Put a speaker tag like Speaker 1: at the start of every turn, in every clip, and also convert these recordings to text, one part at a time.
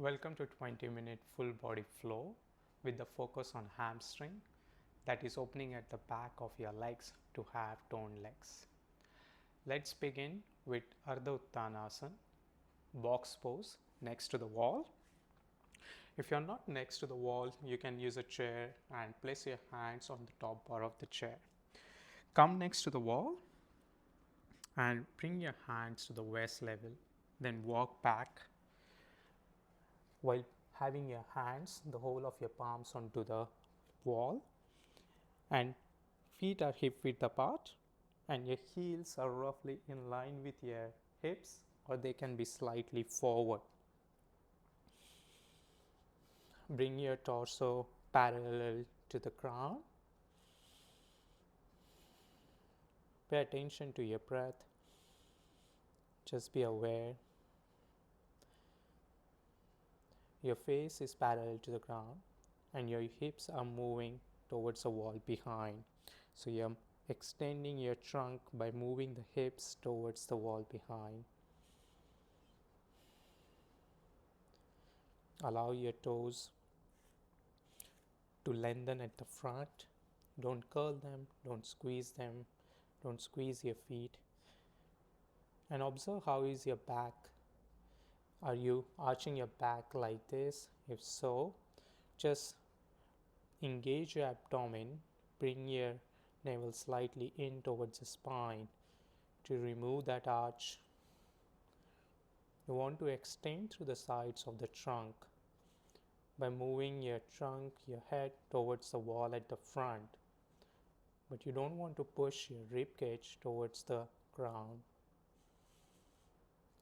Speaker 1: Welcome to 20-minute full body flow with the focus on hamstring, that is opening at the back of your legs to have toned legs. Let's begin with Ardha Uttanasana, box pose next to the wall. If you're not next to the wall, you can use a chair and place your hands on the top bar of the chair. Come next to the wall and bring your hands to the waist level. Then walk back while having your hands, the whole of your palms onto the wall, and feet are hip width apart and your heels are roughly in line with your hips, or they can be slightly forward. Bring your torso parallel to the ground. Pay attention to your breath. Just be aware. Your face is parallel to the ground and your hips are moving towards the wall behind. So you're extending your trunk by moving the hips towards the wall behind. Allow your toes to lengthen at the front. Don't curl them, don't squeeze them, don't squeeze your feet. And observe how is your back. Are you arching your back like this? If so, just engage your abdomen, bring your navel slightly in towards the spine to remove that arch. You want to extend through the sides of the trunk by moving your trunk, your head towards the wall at the front, but you don't want to push your rib cage towards the ground.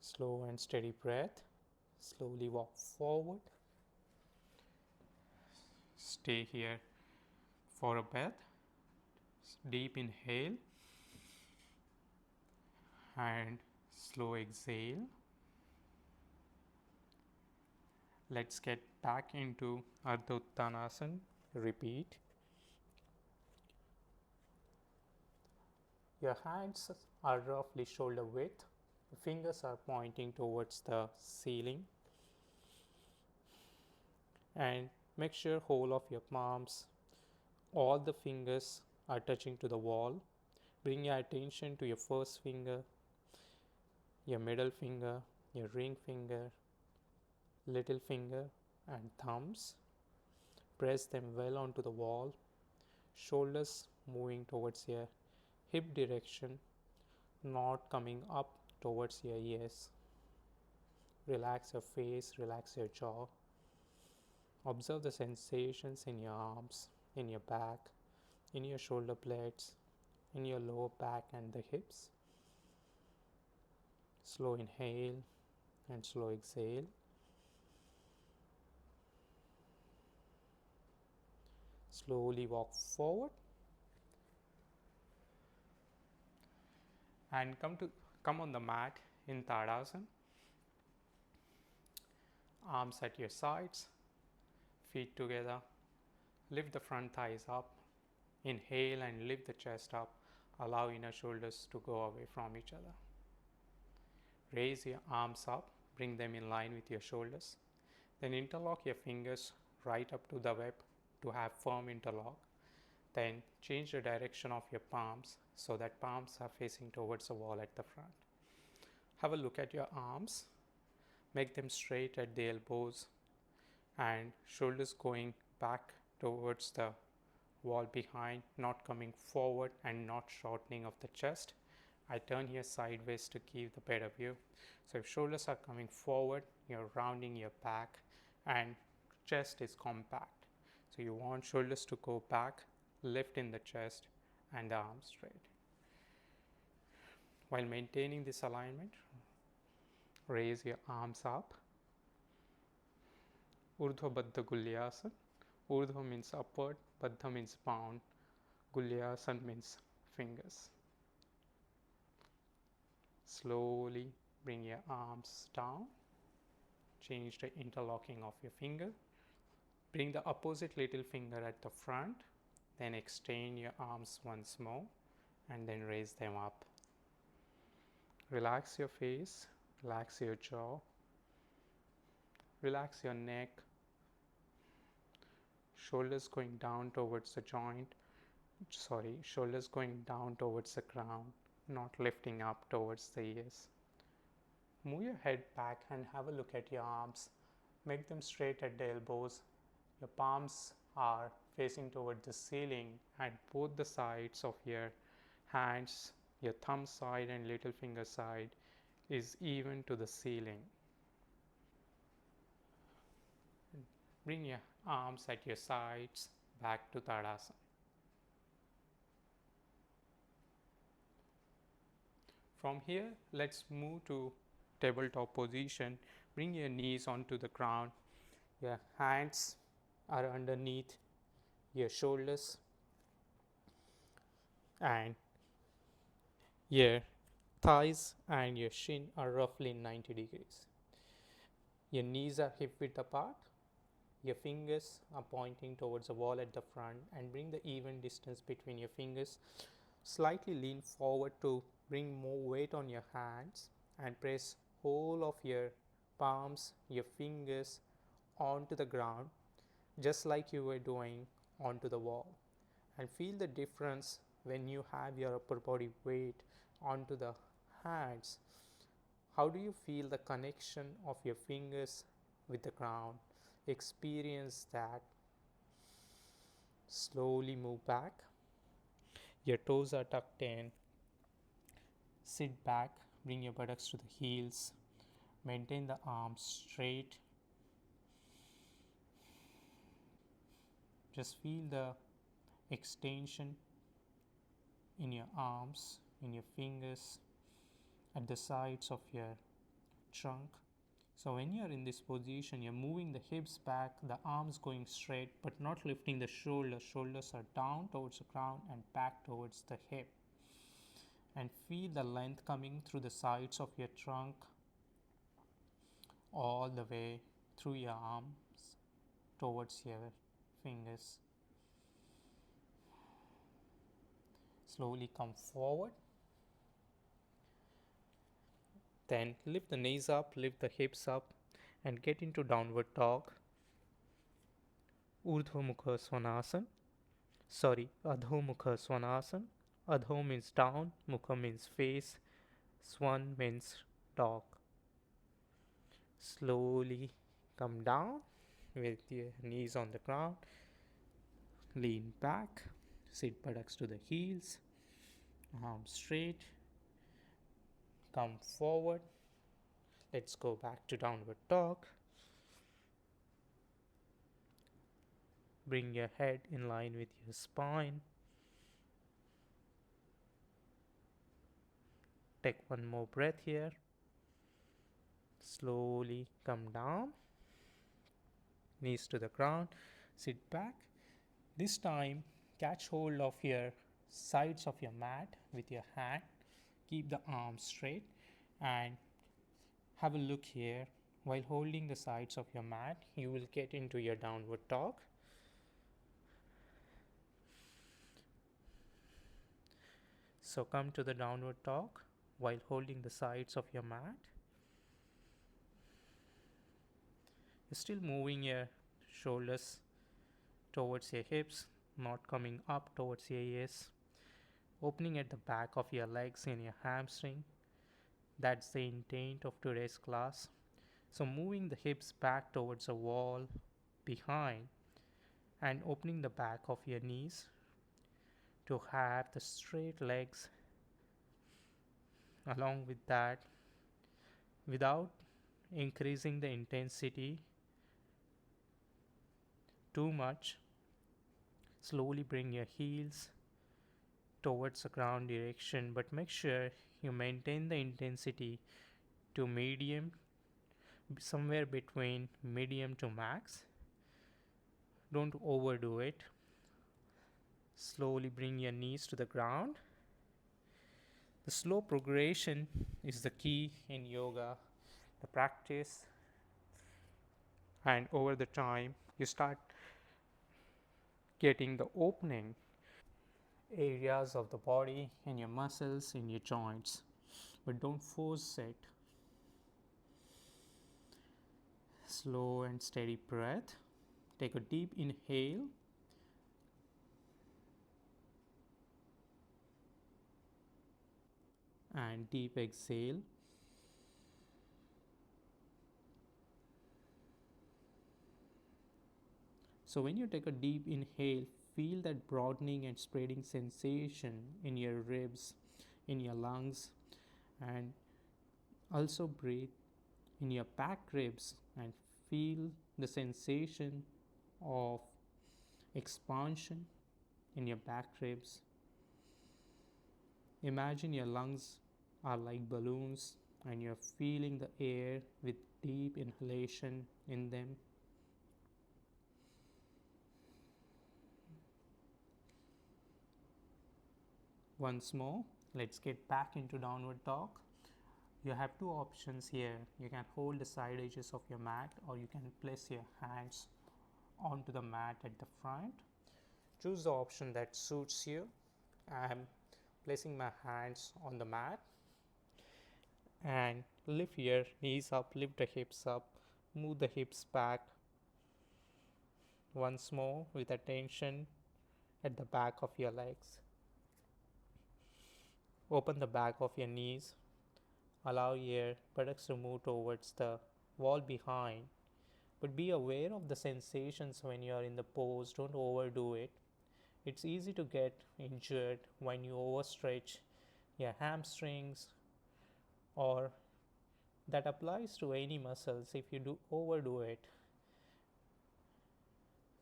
Speaker 1: Slow and steady breath. Slowly walk forward. Stay here for a breath. Deep inhale and slow exhale. Let's get back into Ardha Uttanasana. Repeat. Your hands are roughly shoulder width. The fingers are pointing towards the ceiling. And make sure whole of your palms, all the fingers are touching to the wall. Bring your attention to your first finger, your middle finger, your ring finger, little finger and thumbs. Press them well onto the wall. Shoulders moving towards your hip direction, not coming up towards your ears. Relax your face, relax your jaw. Observe the sensations in your arms, in your back, in your shoulder blades, in your lower back and the hips. Slow inhale and slow exhale. Slowly walk forward and come on the mat in Tadasana. Arms at your sides, feet together. Lift the front thighs up. Inhale and lift the chest up. Allow inner shoulders to go away from each other. Raise your arms up. Bring them in line with your shoulders. Then interlock your fingers right up to the web to have firm interlock. Then change the direction of your palms so that palms are facing towards the wall at the front. Have a look at your arms. Make them straight at the elbows and shoulders going back towards the wall behind, not coming forward and not shortening of the chest. I turn here sideways to give the better view. So if shoulders are coming forward, you're rounding your back and chest is compact. So you want shoulders to go back, lift in the chest and the arms straight. While maintaining this alignment, raise your arms up. Urdhva Baddha Gulyasana. Urdhva means upward, Baddha means bound, Gulyasana means fingers. Slowly bring your arms down. Change the interlocking of your finger. Bring the opposite little finger at the front. Then extend your arms once more and then raise them up. Relax your face, relax your jaw. Relax your neck, shoulders going down towards the joint, shoulders going down towards the crown, not lifting up towards the ears. Move your head back and have a look at your arms. Make them straight at the elbows. Your palms are facing toward the ceiling, and both the sides of your hands, your thumb side and little finger side, is even to the ceiling. Bring your arms at your sides back to Tadasana. From here, let's move to tabletop position. Bring your knees onto the ground. Your hands are underneath your shoulders, and your thighs and your shin are roughly 90 degrees. Your knees are hip width apart. Your fingers are pointing towards the wall at the front, and bring the even distance between your fingers. Slightly lean forward to bring more weight on your hands, and press whole of your palms, your fingers onto the ground, just like you were doing onto the wall. And feel the difference when you have your upper body weight onto the hands. How do you feel the connection of your fingers with the ground? Experience that. Slowly move back. Your toes are tucked in. Sit back, bring your buttocks to the heels. Maintain the arms straight. Just feel the extension in your arms, in your fingers, at the sides of your trunk. So when you're in this position, you're moving the hips back, the arms going straight, but not lifting the shoulders. Shoulders are down towards the ground and back towards the hip. And feel the length coming through the sides of your trunk all the way through your arms towards your fingers. Slowly come forward. Then lift the knees up, lift the hips up, and get into downward dog. Urdhva Mukha Svanasana. Adho Mukha Svanasana. Adho means down, Mukha means face, Swan means dog. Slowly come down with your knees on the ground. Lean back, sit buttocks to the heels, arms straight. Come forward. Let's go back to downward dog. Bring your head in line with your spine. Take one more breath here. Slowly come down. Knees to the ground. Sit back. This time, catch hold of your sides of your mat with your hand. Keep the arms straight and have a look here. While holding the sides of your mat, you will get into your downward dog. So come to the downward dog while holding the sides of your mat. You're still moving your shoulders towards your hips, not coming up towards your ears. Opening at the back of your legs in your hamstring. That's the intent of today's class. So moving the hips back towards the wall behind and opening the back of your knees to have the straight legs. Along with that, without increasing the intensity too much, slowly bring your heels towards the ground direction, but make sure you maintain the intensity to medium, somewhere between medium to max. Don't overdo it. Slowly bring your knees to the ground. The slow progression is the key in yoga, the practice, and over the time you start getting the opening areas of the body in your muscles, in your joints, but don't force it. Slow and steady breath. Take a deep inhale and deep exhale. So when you take a deep inhale, feel that broadening and spreading sensation in your ribs, in your lungs, and also breathe in your back ribs and feel the sensation of expansion in your back ribs. Imagine your lungs are like balloons and you're feeling the air with deep inhalation in them. Once more, let's get back into downward dog. You have two options here. You can hold the side edges of your mat or you can place your hands onto the mat at the front. Choose the option that suits you. I am placing my hands on the mat and lift your knees up, lift the hips up, move the hips back. Once more with attention at the back of your legs. Open the back of your knees. Allow your buttocks to move towards the wall behind. But be aware of the sensations when you are in the pose. Don't overdo it. It's easy to get injured when you overstretch your hamstrings, or that applies to any muscles. If you overdo it,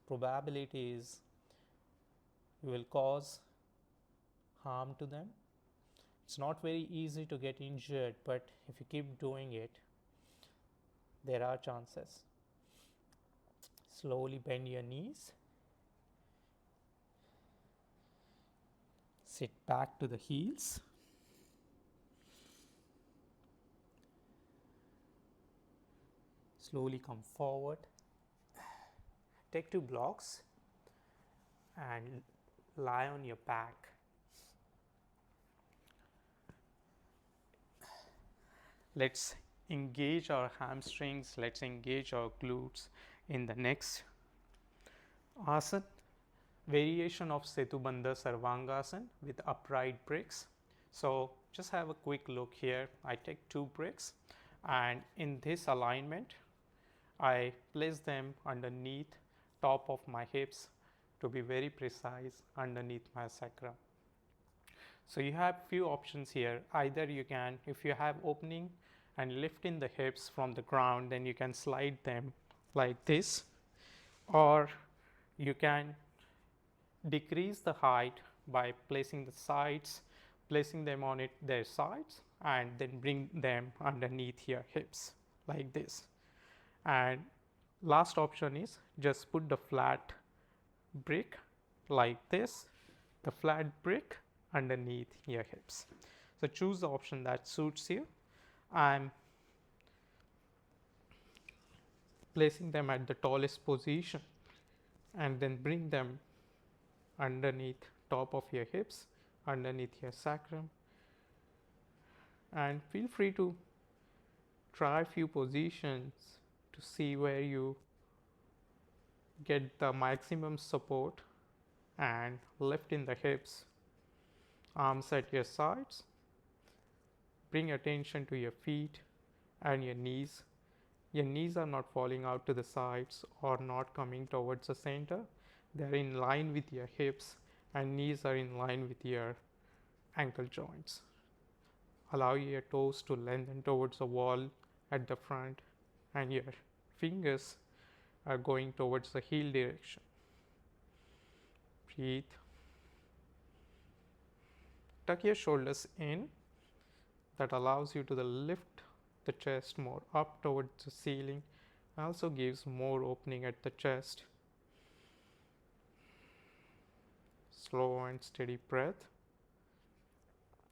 Speaker 1: probability is you will cause harm to them. It's not very easy to get injured, but if you keep doing it, there are chances. Slowly bend your knees. Sit back to the heels. Slowly come forward. Take two blocks and lie on your back. Let's engage our hamstrings, let's engage our glutes in the next asana, variation of Setubandha Sarvangasana with upright bricks. So just have a quick look here. I take two bricks and in this alignment, I place them underneath top of my hips, to be very precise, underneath my sacrum. So you have few options here. Either you can, if you have opening and lifting the hips from the ground, then you can slide them like this, or you can decrease the height by placing the sides, placing them on their sides, and then bring them underneath your hips like this. And last option is just put the flat brick like this, the flat brick underneath your hips. So choose the option that suits you. I'm placing them at the tallest position and then bring them underneath top of your hips, underneath your sacrum, and feel free to try few positions to see where you get the maximum support, and lift in the hips, arms at your sides. Bring attention to your feet and your knees. Your knees are not falling out to the sides or not coming towards the center. They are in line with your hips, and knees are in line with your ankle joints. Allow your toes to lengthen towards the wall at the front, and your fingers are going towards the heel direction. Breathe. Tuck your shoulders in. That allows you to lift the chest more up towards the ceiling. Also gives more opening at the chest. Slow and steady breath.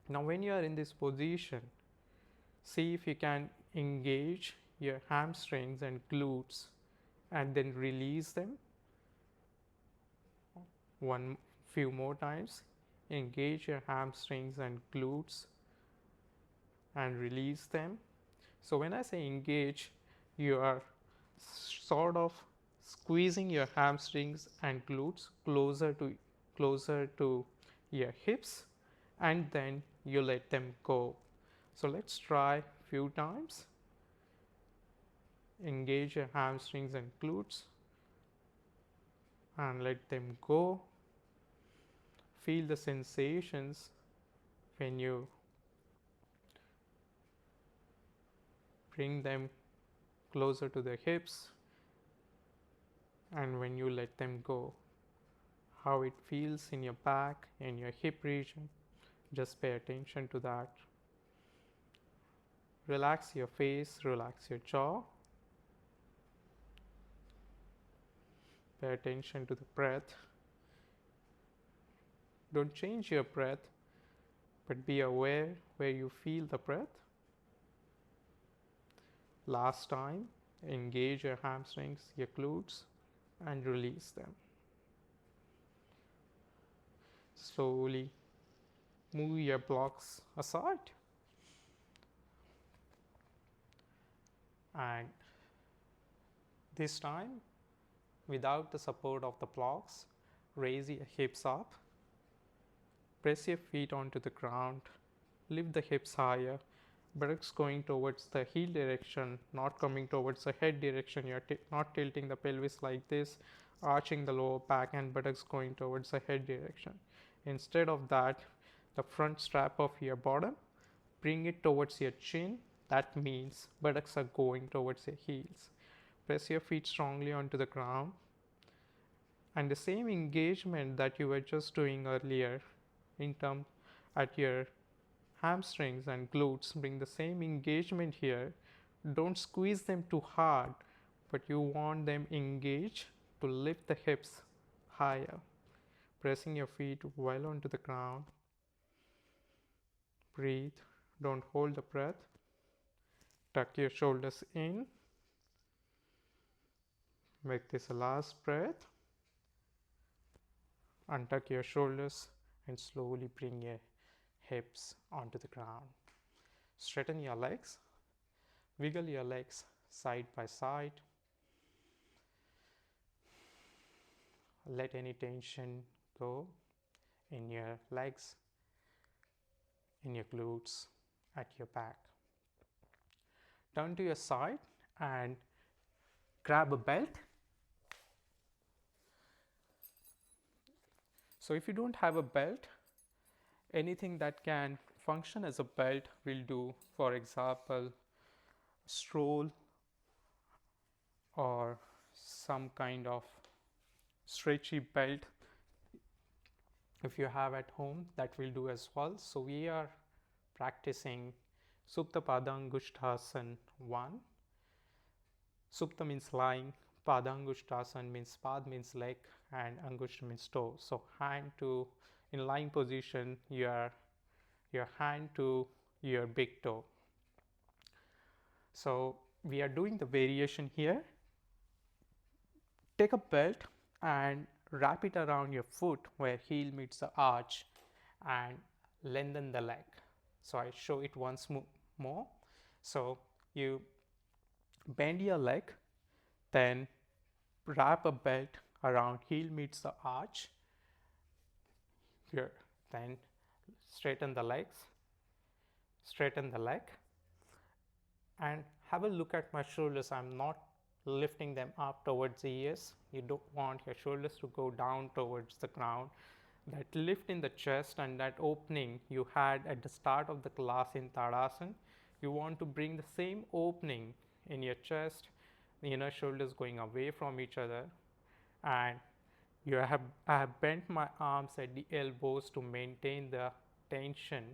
Speaker 1: Now when you are in this position, see if you can engage your hamstrings and glutes and then release them. Few more times. Engage your hamstrings and glutes and release them. So when I say engage, you are sort of squeezing your hamstrings and glutes closer to your hips, and then you let them go. So let's try few times. Engage your hamstrings and glutes and let them go. Feel the sensations when you bring them closer to the hips and when you let them go. How it feels in your back and your hip region. Just pay attention to that. Relax your face, relax your jaw. Pay attention to the breath. Don't change your breath, but be aware where you feel the breath. Last time, engage your hamstrings, your glutes, and release them. Slowly move your blocks aside. And this time, without the support of the blocks, raise your hips up. Press your feet onto the ground. Lift the hips higher. Buttocks going towards the heel direction, not coming towards the head direction. You're not tilting the pelvis like this, arching the lower back and buttocks going towards the head direction. Instead of that, the front strap of your bottom, bring it towards your chin. That means buttocks are going towards your heels. Press your feet strongly onto the ground. And the same engagement that you were just doing earlier in terms at your hamstrings and glutes, bring the same engagement here. Don't squeeze them too hard, but you want them engaged to lift the hips higher. Pressing your feet well onto the ground. Breathe. Don't hold the breath. Tuck your shoulders in. Make this a last breath. Untuck your shoulders and slowly bring your hips onto the ground. Straighten your legs. Wiggle your legs side by side. Let any tension go in your legs, in your glutes, at your back. Turn to your side and grab a belt. So if you don't have a belt, anything that can function as a belt will do. For example, stroll or some kind of stretchy belt. If you have at home, that will do as well. So we are practicing Supta Padangushthasana 1. Supta means lying, Padangushthasana means pad means leg and Angushta means toe. So hand to, in lying position, your hand to your big toe. So we are doing the variation here. Take a belt and wrap it around your foot where heel meets the arch and lengthen the leg. So I show it once more. So you bend your leg, then wrap a belt around heel meets the arch here, then straighten the legs, straighten the leg, and have a look at my shoulders. I'm not lifting them up towards the ears. You don't want your shoulders to go down towards the ground. That lift in the chest and that opening you had at the start of the class in Tadasana, you want to bring the same opening in your chest, the inner shoulders going away from each other, and I have bent my arms at the elbows to maintain the tension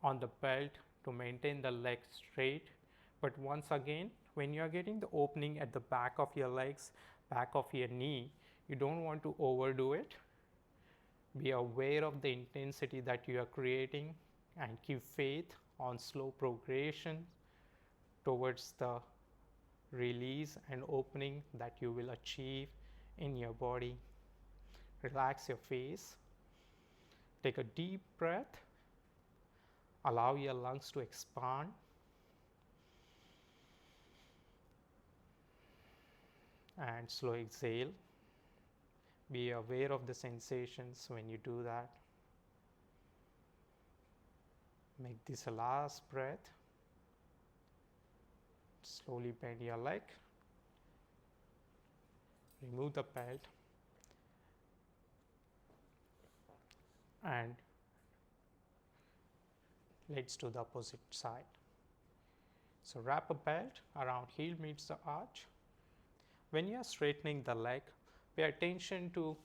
Speaker 1: on the belt, to maintain the legs straight. But once again, when you are getting the opening at the back of your legs, back of your knee, you don't want to overdo it. Be aware of the intensity that you are creating and keep faith on slow progression towards the release and opening that you will achieve in your body. Relax your face. Take a deep breath. Allow your lungs to expand. and slow exhale. Be aware of the sensations when you do that. Make this a last breath. Slowly bend your leg. Remove the belt and let's do the opposite side. So wrap a belt around heel meets the arch. When you are straightening the leg, pay attention to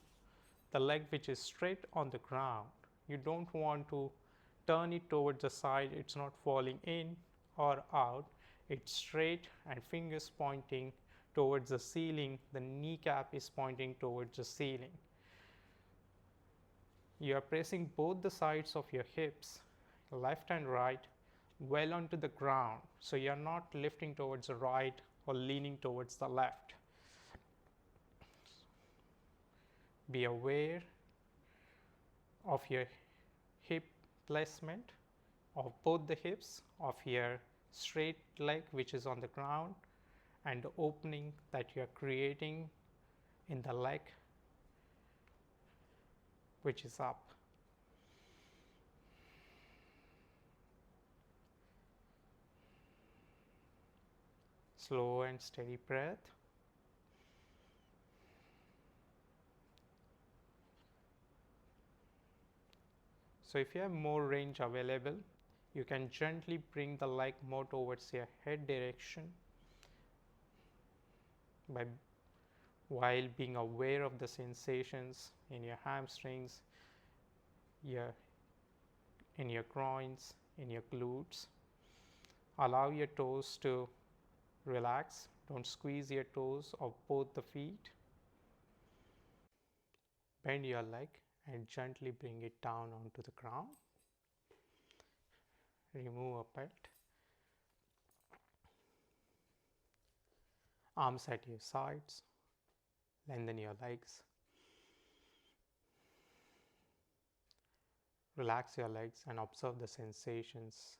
Speaker 1: the leg which is straight on the ground. You don't want to turn it towards the side, it's not falling in or out. It's straight and fingers pointing towards the ceiling. The kneecap is pointing towards the ceiling. You are pressing both the sides of your hips, left and right, well onto the ground. So you are not lifting towards the right or leaning towards the left. Be aware of your hip placement of both the hips, of your straight leg which is on the ground, and the opening that you are creating in the leg which is up. Slow and steady breath. So if you have more range available, you can gently bring the leg more towards your head direction while being aware of the sensations in your hamstrings, in your groins, in your glutes. Allow your toes to relax. Don't squeeze your toes of both the feet. Bend your leg and gently bring it down onto the ground. Remove a belt. Arms at your sides. Lengthen your legs. Relax your legs and observe the sensations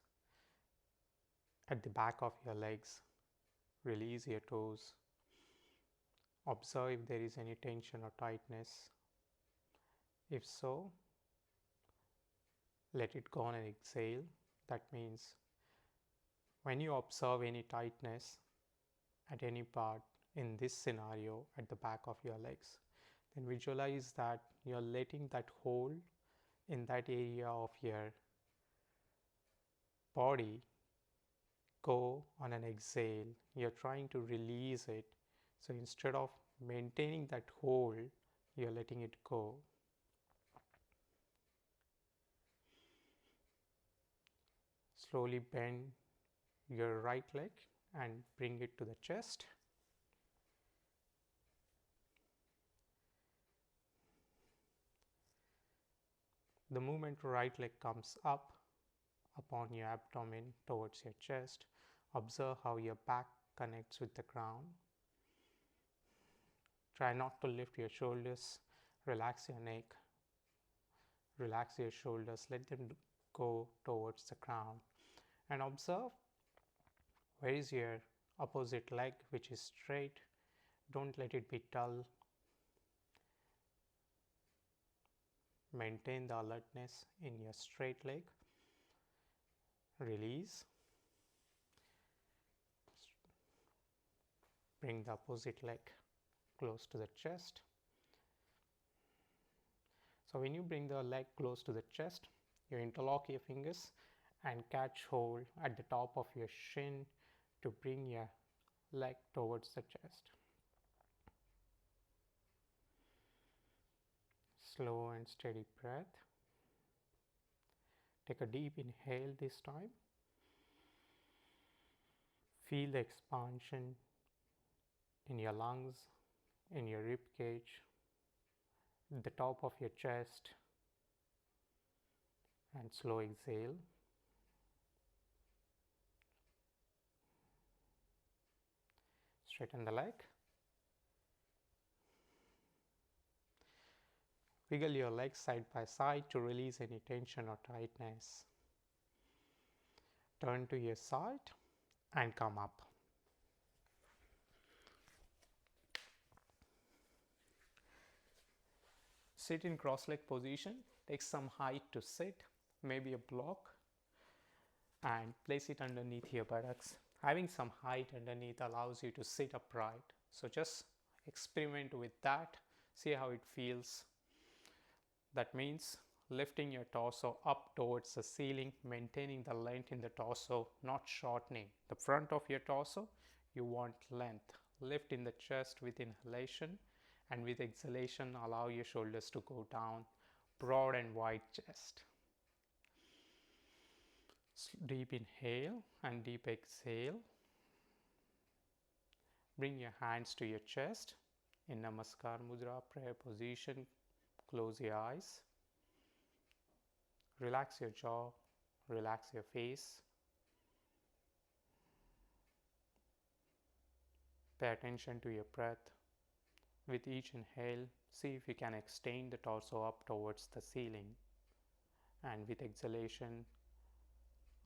Speaker 1: at the back of your legs. Release your toes. Observe if there is any tension or tightness. If so, let it go on and exhale. That means when you observe any tightness at any part in this scenario at the back of your legs, then visualize that you're letting that hold in that area of your body go on an exhale. You're trying to release it. So instead of maintaining that hold, you're letting it go. Slowly bend your right leg and bring it to the chest. The moment right leg comes up upon your abdomen towards your chest, observe how your back connects with the ground. Try not to lift your shoulders, relax your neck, relax your shoulders, let them go towards the ground, and observe where is your opposite leg which is straight. Don't let it be dull. Maintain the alertness in your straight leg. Release. Bring the opposite leg close to the chest. So when you bring the leg close to the chest, you interlock your fingers and catch hold at the top of your shin to bring your leg towards the chest. Slow and steady breath. Take a deep inhale this time. Feel the expansion in your lungs, in your rib cage, the top of your chest, and slow exhale. Straighten the leg. Wiggle your legs side by side to release any tension or tightness. Turn to your side and come up. Sit in cross-leg position, take some height to sit, maybe a block, and place it underneath your buttocks. Having some height underneath allows you to sit upright. So just experiment with that, see how it feels. That means lifting your torso up towards the ceiling, maintaining the length in the torso, not shortening. The front of your torso, you want length. Lift in the chest with inhalation, and with exhalation, allow your shoulders to go down. Broad and wide chest. Deep inhale and deep exhale. Bring your hands to your chest in Namaskar Mudra, prayer position. Close your eyes. Relax your jaw, relax your face. Pay attention to your breath. With each inhale, see if you can extend the torso up towards the ceiling. And with exhalation,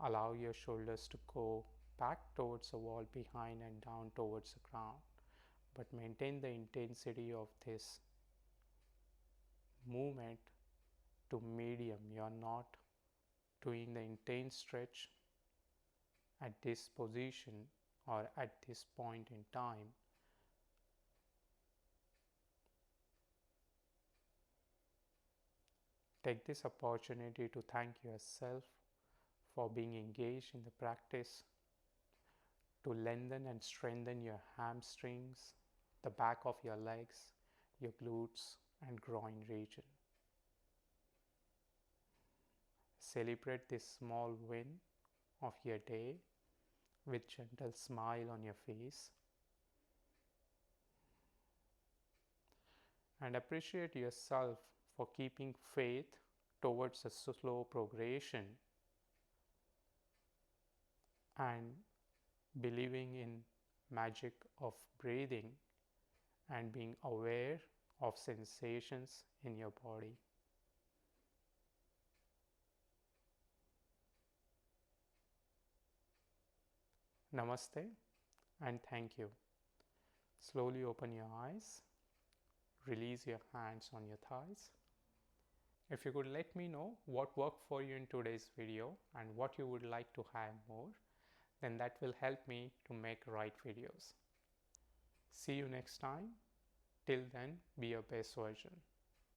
Speaker 1: allow your shoulders to go back towards the wall behind and down towards the ground. But maintain the intensity of this movement to medium. You are not doing the intense stretch at this position or at this point in time. Take this opportunity to thank yourself for being engaged in the practice, to lengthen and strengthen your hamstrings, the back of your legs, your glutes and groin region. Celebrate this small win of your day with gentle smile on your face, and appreciate yourself for keeping faith towards a slow progression and believing in magic of breathing and being aware of sensations in your body. Namaste and thank you. Slowly open your eyes, release your hands on your thighs. If you could let me know what worked for you in today's video and what you would like to have more, then that will help me to make right videos. See you next time. Till then, be your best version.